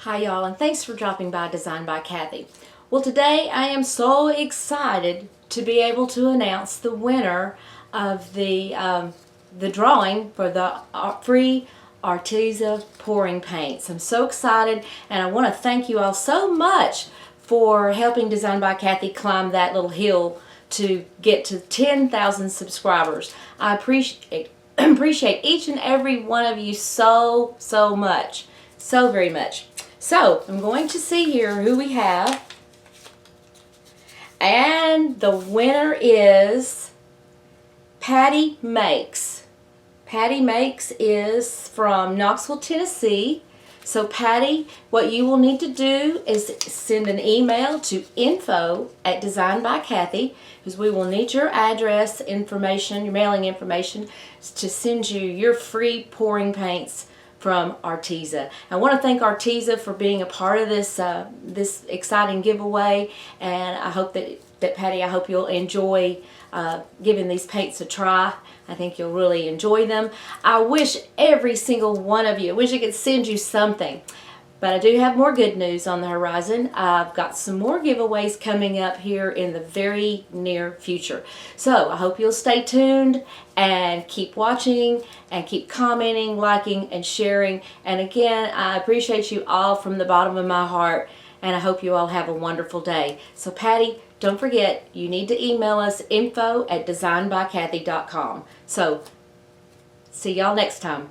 Hi y'all, and thanks for dropping by Design by Kathy. Well, today I am so excited to be able to announce the winner of the drawing for the free Arteza pouring paints. I'm so excited, and I want to thank you all so much for helping Design by Kathy climb that little hill to get to 10,000 subscribers. I appreciate each and every one of you so much, so very much. So I'm going to see here who we have, and the winner is Patty Makes. Patty Makes is from Knoxville, Tennessee. So Patty, what you will need to do is send an email to info@Design by Kathy, because we will need your address information, your mailing information, to send you your free pouring paints from Arteza. I want to thank Arteza for being a part of this this exciting giveaway, and I hope that Patty, I hope you'll enjoy giving these paints a try. I think you'll really enjoy them. I wish every single one of you, I wish I could send you something. But I do have more good news on the horizon. I've got some more giveaways coming up here in the very near future. So I hope you'll stay tuned and keep watching and keep commenting, liking, and sharing. And again, I appreciate you all from the bottom of my heart, and I hope you all have a wonderful day. So Patty, don't forget, you need to email us info@designbykathy.com. So see y'all next time.